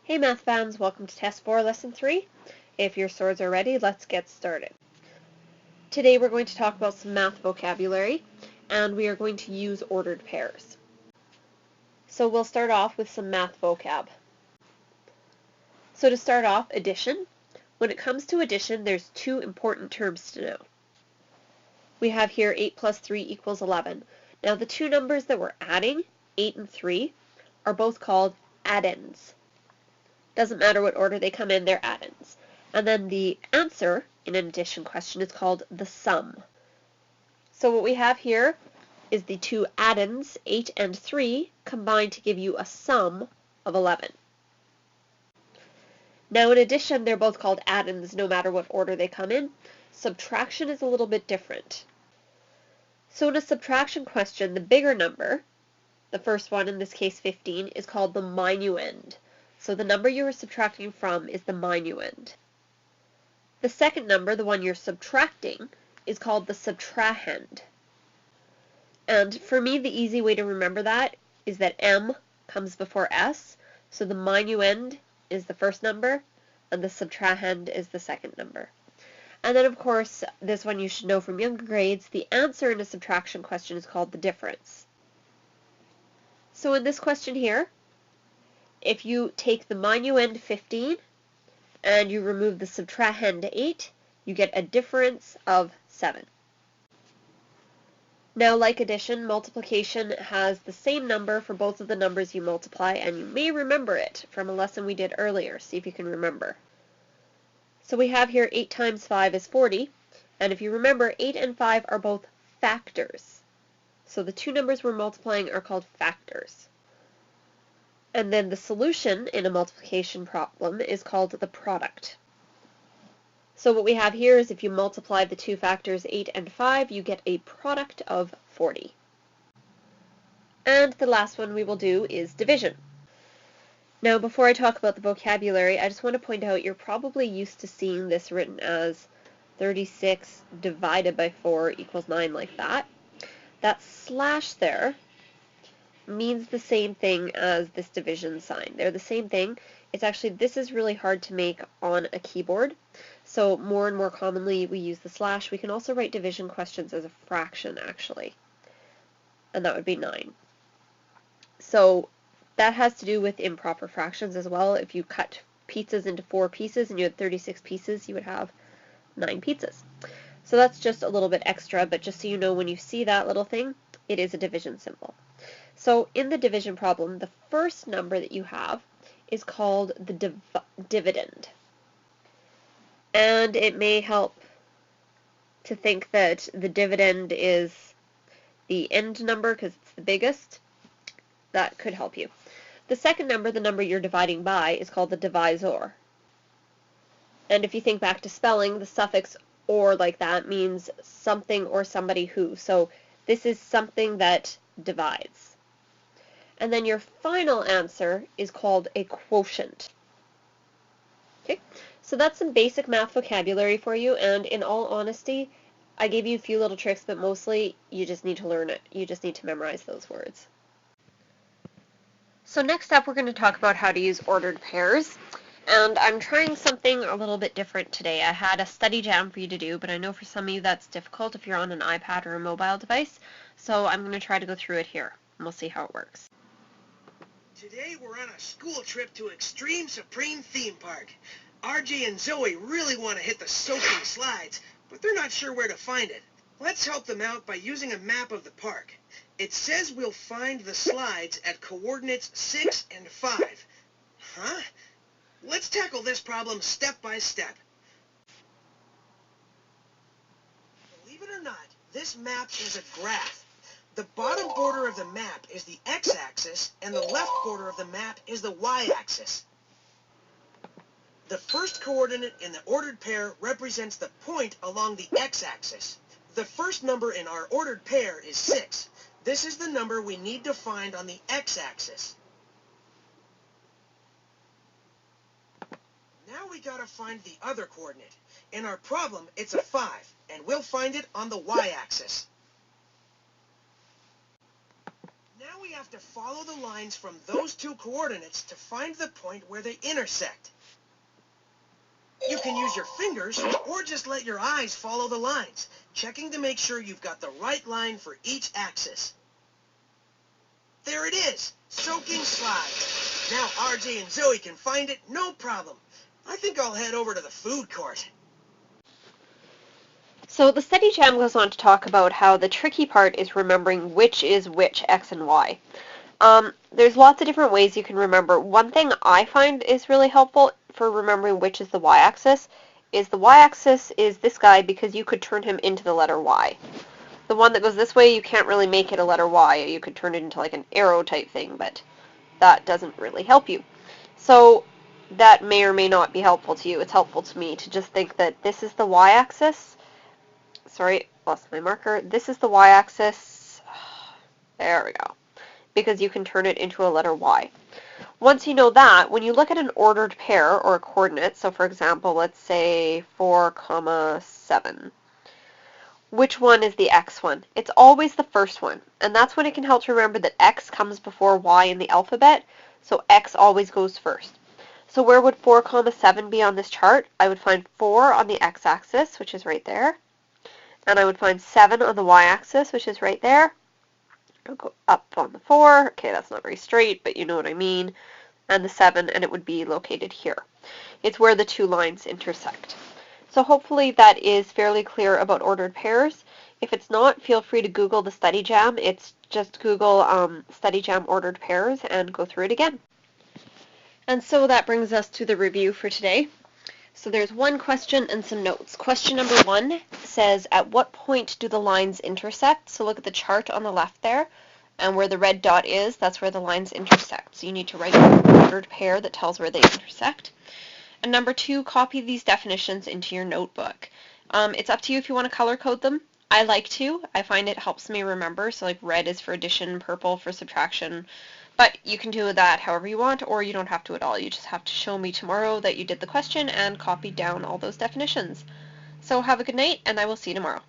Hey math fans, welcome to Test 4, Lesson 3. If your swords are ready, let's get started. Today we're going to talk about some math vocabulary, and we are going to use ordered pairs. So we'll start off with some math vocab. So to start off, addition. When it comes to addition, there's two important terms to know. We have here 8 plus 3 equals 11. Now the two numbers that we're adding, 8 and 3, are both called addends. Doesn't matter what order they come in, they're addends. And then the answer in an addition question is called the sum. So what we have here is the two addends, 8 and 3, combined to give you a sum of 11. Now in addition, they're both called addends no matter what order they come in. Subtraction is a little bit different. So in a subtraction question, the bigger number, the first one, in this case 15, is called the minuend. So the number you are subtracting from is the minuend. The second number, the one you're subtracting, is called the subtrahend. And for me, the easy way to remember that is that m comes before s, so the minuend is the first number, and the subtrahend is the second number. And then, of course, this one you should know from younger grades, the answer in a subtraction question is called the difference. So in this question here, if you take the minuend 15 and you remove the subtrahend 8, you get a difference of 7. Now, like addition, multiplication has the same number for both of the numbers you multiply, and you may remember it from a lesson we did earlier. See if you can remember. So we have here 8 times 5 is 40, and if you remember, 8 and 5 are both factors. So the two numbers we're multiplying are called factors. And then the solution in a multiplication problem is called the product. So what we have here is if you multiply the two factors 8 and 5, you get a product of 40. And the last one we will do is division. Now before I talk about the vocabulary, I just want to point out you're probably used to seeing this written as 36 divided by 4 equals 9 like that. That slash there means the same thing as this division sign. They're the same thing. It's actually, this is really hard to make on a keyboard. So more and more commonly we use the slash. We can also write division questions as a fraction actually. And that would be 9. So that has to do with improper fractions as well. If you cut pizzas into 4 pieces and you had 36 pieces, you would have 9 pizzas. So that's just a little bit extra, but just so you know, when you see that little thing, it is a division symbol. So in the division problem, the first number that you have is called the dividend. And it may help to think that the dividend is the end number because it's the biggest. That could help you. The second number, the number you're dividing by, is called the divisor. And if you think back to spelling, the suffix or like that means something or somebody who. So this is something that divides. And then your final answer is called a quotient. Okay, so that's some basic math vocabulary for you, and in all honesty, I gave you a few little tricks, but mostly you just need to learn it. You just need to memorize those words. So next up, we're going to talk about how to use ordered pairs. And I'm trying something a little bit different today. I had a study jam for you to do, but I know for some of you that's difficult if you're on an iPad or a mobile device. So I'm going to try to go through it here, and we'll see how it works. Today we're on a school trip to Extreme Supreme Theme Park. RJ and Zoe really want to hit the soaking slides, but they're not sure where to find it. Let's help them out by using a map of the park. It says we'll find the slides at coordinates 6 and 5. Huh? Let's tackle this problem step by step. Believe it or not, this map is a graph. The bottom border of the map is the x-axis, and the left border of the map is the y-axis. The first coordinate in the ordered pair represents the point along the x-axis. The first number in our ordered pair is 6. This is the number we need to find on the x-axis. Now we gotta find the other coordinate. In our problem, it's a 5, and we'll find it on the y-axis. Now we have to follow the lines from those two coordinates to find the point where they intersect. You can use your fingers or just let your eyes follow the lines, checking to make sure you've got the right line for each axis. There it is, soaking slides. Now RJ and Zoe can find it, no problem. I think I'll head over to the food court. So the study jam goes on to talk about how the tricky part is remembering which is which X and Y. There's lots of different ways you can remember. One thing I find is really helpful for remembering which is the y-axis is the y-axis is this guy because you could turn him into the letter Y. The one that goes this way, you can't really make it a letter Y. You could turn it into like an arrow type thing, but that doesn't really help you. So that may or may not be helpful to you. It's helpful to me to just think that this is the y-axis. Sorry, lost my marker. This is the y-axis. There we go. Because you can turn it into a letter Y. Once you know that, when you look at an ordered pair or a coordinate, so for example, let's say 4, 7, which one is the X one? It's always the first one, and that's when it can help to remember that X comes before Y in the alphabet, so X always goes first. So where would 4, 7 be on this chart? I would find 4 on the X-axis, which is right there, and I would find 7 on the Y-axis, which is right there. I'll go up on the 4. Okay, that's not very straight, but you know what I mean. And the 7, and it would be located here. It's where the two lines intersect. So hopefully that is fairly clear about ordered pairs. If it's not, feel free to Google the study jam. It's just Google study jam ordered pairs and go through it again. And so that brings us to the review for today. So there's one question and some notes. Question number 1 says, at what point do the lines intersect? So look at the chart on the left there, and where the red dot is, that's where the lines intersect. So you need to write an ordered pair that tells where they intersect. And number 2, copy these definitions into your notebook. It's up to you if you want to color code them. I like to. I find it helps me remember. So like red is for addition, purple for subtraction. But you can do that however you want, or you don't have to at all. You just have to show me tomorrow that you did the question and copied down all those definitions. So have a good night, and I will see you tomorrow.